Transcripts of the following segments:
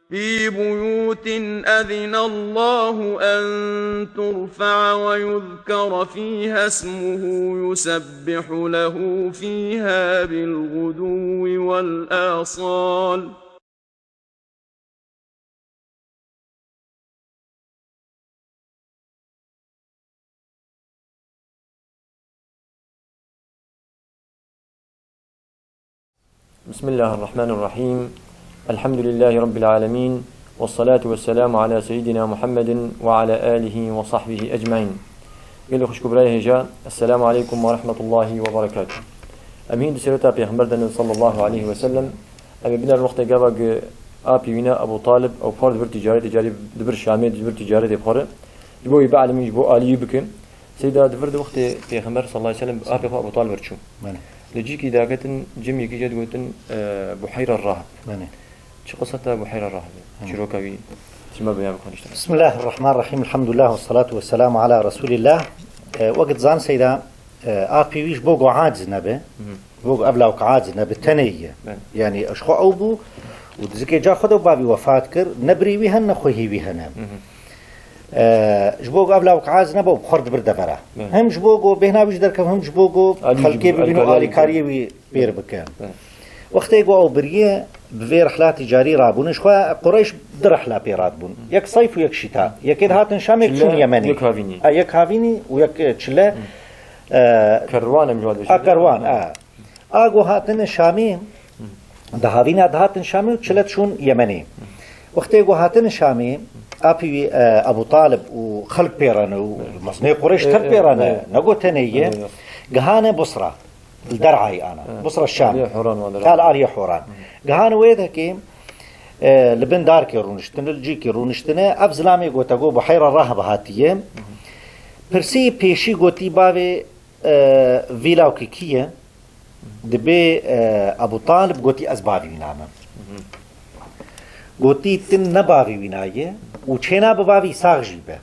في بيوت أذن الله أن ترفع ويذكر فيها اسمه يسبح له فيها بالغدو والآصال. بسم الله الرحمن الرحيم. الحمد لله رب العالمين، والصلاة والسلام على سيدنا محمد وعلى آله وصحبه أجمعين. قال خوش كبراي هجا، السلام عليكم ورحمة الله وبركاته. أمين سيرتا بيغمبردن صلى الله عليه وسلم. أمي بنا الوقت قابق آبي وينا أبو طالب أو فار دبر تجاري دبر شامي دبر تجاري دبخورة جبو يبعلم يجبو آلي بكم سيدا دبر دو وقت بيغمبر صلى الله عليه وسلم آبي أبو طالب رشو لجيكي داقتن جمي كي جد قوتن بحيرة الراهب. شو قصة بحيرة الراهب؟ شروكاوي تسمى بيان بخونشتنا. بسم الله الرحمن الرحيم، الحمد لله والصلاة والسلام على رسول الله. وقت زان سيدا آبي ويش بوغو عاجز نبي بوغو أبلاوك عاجز نبي تنية يعني أشخو أوبو ودزكي جا خدو بابي وفات كر نبري ويهن نخوهي ويهن جبوغو أبلاوك عاجز نبو بخورد بردفرة هم جبوغو بهنا بيش دركم هم جبوغو خلقي ببينو آلي كاريوي بير بكان وقت يقو أو بريه بفي رحلات تجاري رابون شخوا قريش درحلة بيراتبون يك صيف ويك شتاء يكيد هاتن شام يكشون يمني يك هافيني ويك تشلا كروان مجواد بشي كروان اقو هاتن شامي دهافينا هاتن شامي وتشلا تشون يمني وقت يقو هاتن شامي أبي أبو طالب وخلق بيرانه ومصنع قريش تر بيرانه نقو تنية جهانة بصرة الدرعي أنا بصرة الشام قال آلية حوران جهانة ويده كيم لبن دار كيرونشتنا الجي رونشتنا أبزلامي قوتاقو بحيرة الرهب هاتيه برسي بيشي قوتي باوي فيلاو كيكية دبي أبو طالب قوتي أزبابي ويناما قوتي تن نباوي وينايه وچينا بباوي ساغ جيبه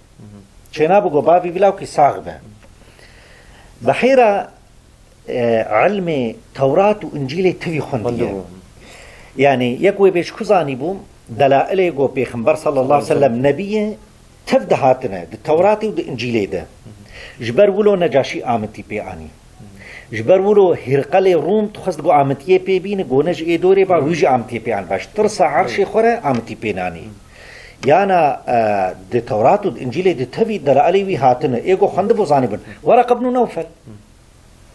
چينا بقو باوي فيلاو كي ساغ به بحيرة علم توراة وإنجيل تفي خندية يعني يكوي بيش كزاني بوم دلائل يقو بيخنبر صلى الله عليه وسلم نبيه تفده هاتنا التوراة وإنجيل ده جبر ولو نجاشي آمتي بيعني جبر ولو هرقل روم تخصد قو آمتي بيبين قو نج إيدوري با ويجي آمتي بيان باش ترسى عرشي خورا آمتي بيناني يانا دي توراة وإنجيل ده تفي دلائل وي هاتنا يقو خند بو زانبن ورق ابن نوفل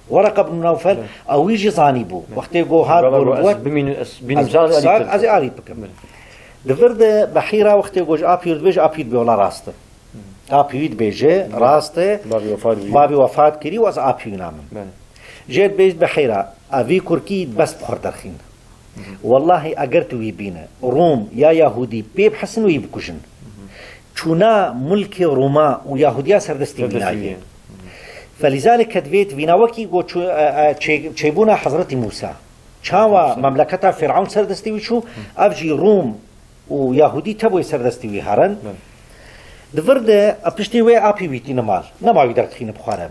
ورقة بن نوفل أو يجي زانيبو وقت يقو هاد بولوات بمثال أزي آلي بكم لفرد بحيرة وقت يقو آبيود بيج آبيود بيولا راسته آبيود بيجي راسته بابي وفات كري واز آبيود نامن جيت بيج بحيرة أفي كوركي بس بخور درخين والله أقرت ويبينا روم يا يهودي بيب حسن ويبكوشن چونا ملك روما ويهوديا سردستي بنايه فلذلك كتبت فيناوكي قو تشيبونا حضرة موسى شاوا مملكة فرعون سردستي وشو أفجي روم ويهودي تبوي سردستي ويهارن دفرد أبشتي وي أبي ويتي نمال نما يقدر تخين بخارم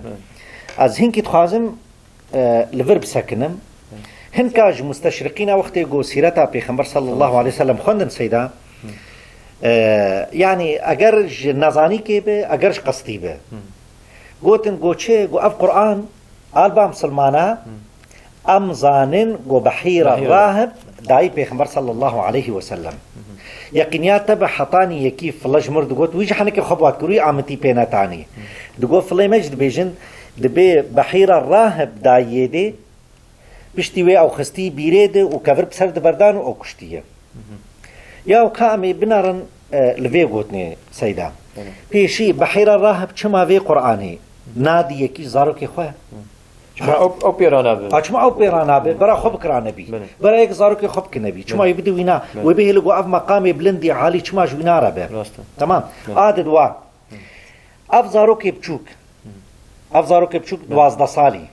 از هنكي تخازم لفرب سكنم هنكاج مستشرقين وقت قو سيرتا بيخمبر صلى الله عليه وسلم خوندن سيدا يعني أجرج نظاني كيبه أجرج قصدي به قوتن قوتشي قو أف قرآن ألبا مسلمانا أم زانن قو بحيرة راهب داي بيخمبر صلى الله عليه وسلم يقينيات تبع حطاني يكيف فلاش مرد قوت ويجي حنك خبوات كروي عمتي بينا تاني دقو فلاي مجد بيجن دبي بحيرة راهب داي دي بشتيوي أو خستي بيريد وكفر بسرد بردان أو كشتية يا وكامي بنارن لفي قوتني سيدا بيشي بحيرة راهب چما في قرآني نادي يكي زارو كي خواه او بيرانا به چما او بيرانا به برا خوب كرانا بي برا يك زارو كي خوب كنبي چما يبدو وينا وبيه لغو اف مقامي بلندي عالي چما جوينا ربه تمام عدد وا اف زارو كي بچوك 12 سالي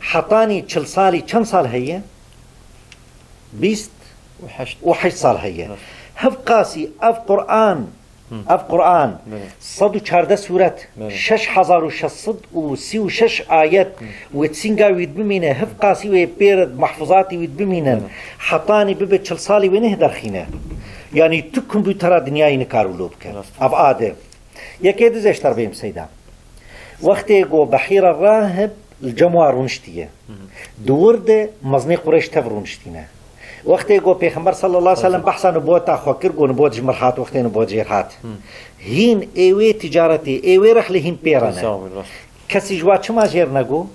حطاني 40 سالي كم سال هي 20 و8 سال هي هف قاسي اف قرآن اف قرآن صد وچارده سورة 6636 آيات وتسينغا ويد بمينه هف قاسي ويبيرد محفوظاتي ويد بمينن حطاني ببه 40 سالي وينه درخينه يعني تو كمبيوتر دنياي نكارو لوب كان اف آده يكيد زيشتر بيم سيدا وقتی گو بحیر الراهب الجموع رونشتیه دورده مزنی قریش تف رونشتینه وقتی گو پیغمبر صلی الله علیه وسلم بحثا نبوت خوکر گو نبوت جمرحات وقتی نبوت جیرحات هین ایوه تجارتی ایوه رحله هین پیرانه کسی جوا چما جیر نگو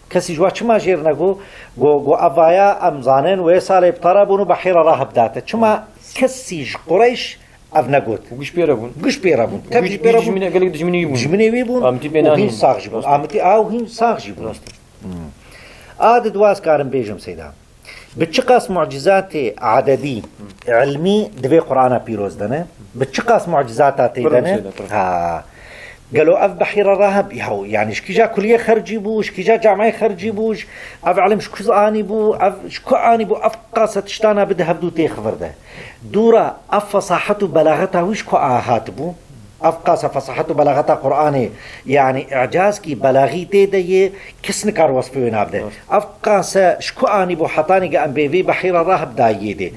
کسی جوا چما جیر نگو گو افایا امزانن و سال ابترابونو بحیر الراهب داته چما کسی قریش اف نقول وش بيرابون تبي بيرابون قال لك دجمني ويبون وهين صاغجبون امتي وهين صاغجبون عدد واس كارم بيجم سيدا بتشقاس معجزات عددي علمي دبي قرآن بيروز دنا بتشقاس معجزات دنا ها قالوا اف بحيره الراهب يهو يعني شكيجا كليه خرجي بو شكيجا جامعه خرجي بو اف علم شكو اني بو اف شكو اني بو اف قاسه تشتانا بده هبدو تخبر ده دورا اف فصاحته بلاغته وش كو اهات بو اف قاسه فصاحته بلاغته قراني يعني اعجاز کی بلاغي ده كسن كار وصف وينابده اف قاسه شكو اني بو حطاني ام بي بحيره الراهب دايده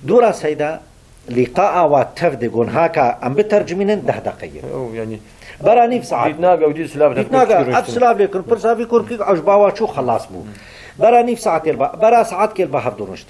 دورا سيدا لقاء واتفد قون هاكا ام بترجمين 10 دقيقه يعني براني في ساعات يتناقى ودي سلاب يتناقى أبسلاب لكن برسافي كوركي عجباوا شو خلاص بو براني في ساعات برا ساعات كيل بحر دونشت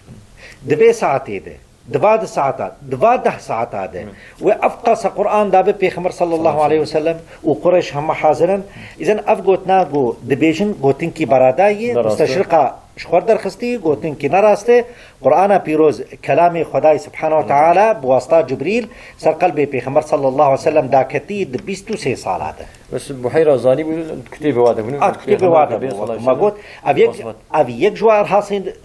دبي ساعات ده دباد ساعات دباد 10 ساعات هذا وأفقس قرآن دابه بيخمر صلى الله عليه وسلم وقريش هم حاضرا إذن أفقوت ناقو دبيجن قوتنكي براداي مستشرقة شخور درخستی گوتن که نراسته قرآن پیروز کلام خدای سبحانه و تعالی بواسطه جبریل سر قلب پیغمبر صلی الله علیه وسلم داکتی 23 سالاته بس بحيرة زاني كتيبه واده كتيبه واده ما قلت ابي يك جوا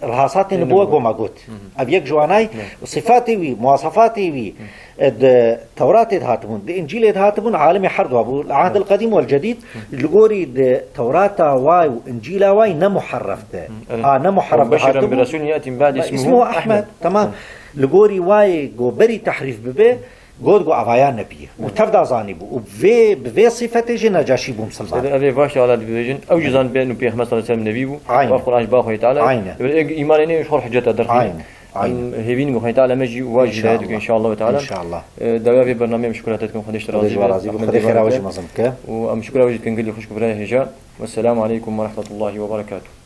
رهاسات نبوه قو ما قلت ابي يك جواناي صفاتي وي مواصفاتي وي التوراة هاتبون الانجيل هاتبون عالم حرد ابو العهد القديم والجديد لغوري التوراة واي وانجيل واي نمحرفته نمحرف بشرا برسول ياتي من بعد اسمه احمد تمام لغوري واي جو بري تحريف ببه قد قو أفايا نبيه وتفضى زانبو وبفي صفته جنا جاشي بوم سلمان أبي فاش على الفيجن أو جزان بأنه بيه مثلا سلم نبيه وقرآن باخو تعالى إيمانه يشهر حجته درخين هيبين بخير تعالى مجي واجد إن شاء الله تعالى إن شاء الله دعوة في برنامج مشكوراتكم خديش راضي خير واجب مزمك ومشكورة واجد كنقول لي خوش كبرى هجاء والسلام عليكم ورحمة الله وبركاته.